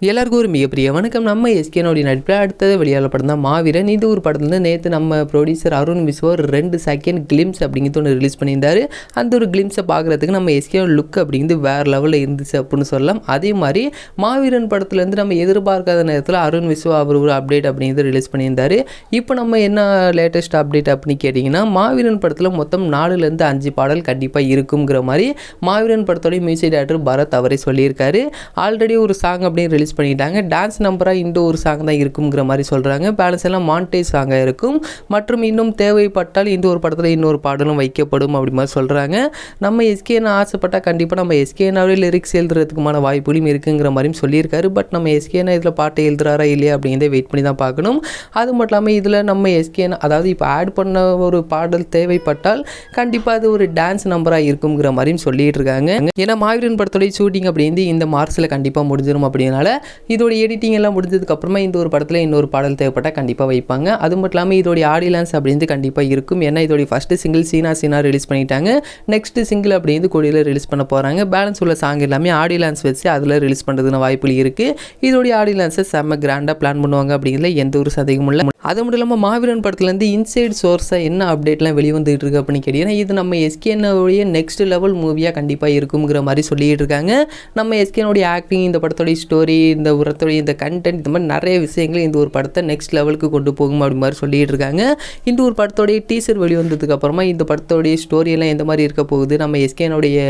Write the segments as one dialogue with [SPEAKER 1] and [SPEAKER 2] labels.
[SPEAKER 1] எல்லாருக்கும் ஒரு மிகப்பெரிய வணக்கம். நம்ம எஸ்கேனுடைய நடிப்பில் அடுத்தது வெளியான படம் தான் மாவீரன். இது ஒரு படத்துலேருந்து நேற்று நம்ம ப்ரொடியூசர் அருண் விஸ்வா ஒரு 2 செகண்ட் கிளிம்ஸ் அப்படிங்கிறது ஒன்று ரிலீஸ் பண்ணியிருந்தார். அந்த ஒரு கிளிம்ஸை பார்க்குறதுக்கு நம்ம எஸ்கே லுக் அப்படிங்கிறது வேறு லெவலில் இருந்துச்சு அப்படின்னு சொல்லலாம். அதே மாதிரி மாவீரன் படத்துலேருந்து நம்ம எதிர்பார்க்காத நேரத்தில் அருண் விஸ்வா அவர் ஒரு அப்டேட் அப்படிங்கிறது ரிலீஸ் பண்ணியிருந்தார். இப்போ நம்ம என்ன லேட்டஸ்ட் அப்டேட் அப்படின்னு கேட்டிங்கன்னா, மாவீரன் படத்தில் மொத்தம் 4லேருந்து 5 பாடல் கண்டிப்பாக இருக்குங்கிற மாதிரி மாவீரன் படத்தோடைய மியூசிக் டைரக்டர் பரத் அவரே சொல்லியிருக்காரு. ஆல்ரெடி ஒரு சாங் அப்படின்னு ரிலீஸ் பண்ணிட்டாங்க. டான்ஸ் நம்பராக இந்த ஒரு சாங் தான் இருக்குங்கிற மாதிரி சொல்கிறாங்க. பேலன்ஸ் எல்லாம் மாண்டேஜ் சாங்காக இருக்கும். மற்றும் இன்னும் தேவைப்பட்டால் இந்த ஒரு படத்தில் இன்னொரு பாடலும் வைக்கப்படும் அப்படி மாதிரி சொல்கிறாங்க. நம்ம எஸ்கேன்னு ஆசைப்பட்டால் கண்டிப்பாக நம்ம எஸ்கேனாவே லிரிக்ஸ் எழுதுறதுக்குமான வாய்ப்புகளும் இருக்குங்கிற மாதிரியும் சொல்லியிருக்காரு. பட் நம்ம எஸ்கேனா இதில் பாட்டை எழுதுறாரா இல்லையா அப்படிங்கிறத வெயிட் பண்ணி தான் பார்க்கணும். அது மட்டும் இல்லாமல் இதில் நம்ம எஸ்கேனா அதாவது இப்போ ஆட் பண்ண ஒரு பாடல் தேவைப்பட்டால் கண்டிப்பாக அது ஒரு டான்ஸ் நம்பராக இருக்குங்கிற மாதிரியும் சொல்லிட்டு இருக்காங்க. ஏன்னா மாவீரன் படத்தோடைய ஷூட்டிங் அப்படின்னு இந்த மார்ச்சில் கண்டிப்பாக முடிஞ்சிடும் அப்படின்னால இதோட எடிட்டிங் எல்லாம் முடிஞ்சதுக்கப்புறமா இந்த ஒரு படத்தில் இன்னொரு பாடல் தேவைப்பட்டால் கண்டிப்பாக வைப்பாங்க. அது மட்டும் இல்லாமல் இதோடைய ஆடியோ லான்ச் அப்படின்றது கண்டிப்பாக இருக்கும். ஏன்னா இதோடைய ஃபஸ்ட்டு சிங்கிள் சீனா ரிலீஸ் பண்ணிட்டாங்க. நெக்ஸ்ட்டு சிங்கிள் அப்படின்னு கொடியில் ரிலீஸ் பண்ண போகிறாங்க. பேலன்ஸ் உள்ள சாங் எல்லாமே ஆடியோ லான்ச் வச்சு அதில் ரிலீஸ் பண்ணுறதுக்கு வாய்ப்புகள் இருக்குது. இதோடைய ஆடியோ லான்ஸை செம்ம கிராண்டாக பிளான் பண்ணுவாங்க அப்படிங்கிறதுல எந்த ஒரு சந்தேகமும் இல்லை. அது மட்டும் இல்லாமல் மாவீரன் படத்துலேருந்து இன்சைட் சோர்ஸாக என்ன அப்டேட்லாம் வெளிவந்துட்டு இருக்கு அப்படின்னு கேட்டிங்கன்னா, இது நம்ம எஸ்கேனுடைய நெக்ஸ்ட் லெவல் மூவியாக கண்டிப்பாக இருக்குங்கிற மாதிரி சொல்லிட்டு இருக்காங்க. நம்ம எஸ்கேனுடைய ஆக்டிங், இந்த படத்தோடைய ஸ்டோரி, இந்த உரத்தோடைய இந்த கண்டென்ட், இந்த மாதிரி நிறைய விஷயங்கள் இந்த ஒரு படத்தை நெக்ஸ்ட் லெவலுக்கு கொண்டு போகும் அப்படி மாதிரி சொல்லிட்டு இருக்காங்க. இந்த ஒரு படத்தோடைய டீசர் வெளிவந்ததுக்கு அப்புறமா இந்த படத்தோடைய ஸ்டோரியெல்லாம் எந்த மாதிரி இருக்க போகுது, நம்ம எஸ்கேனுடைய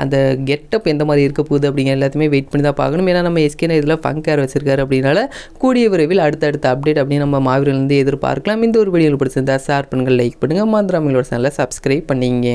[SPEAKER 1] அந்த கெட்டப் எந்த மாதிரி இருக்க போகுது அப்படிங்கிற எல்லாத்தையுமே வெயிட் பண்ணி தான் பார்க்கணும். ஏன்னா நம்ம எஸ்கேனை இதில் ஃபங்கேர் வச்சிருக்காரு அப்படின்னால கூடிய விரைவில் அடுத்த அப்டேட் அப்படின்னு நம்ம மாவீரன்லேருந்து எதிர்பார்க்கலாம். இந்த ஒரு வீடியோவில் பிடிச்சிருந்தா ஷேர் பண்ணுங்கள், லைக் பண்ணுங்கள், மறந்துடாம எங்களோட சேனலை சப்ஸ்கிரைப் பண்ணிங்க.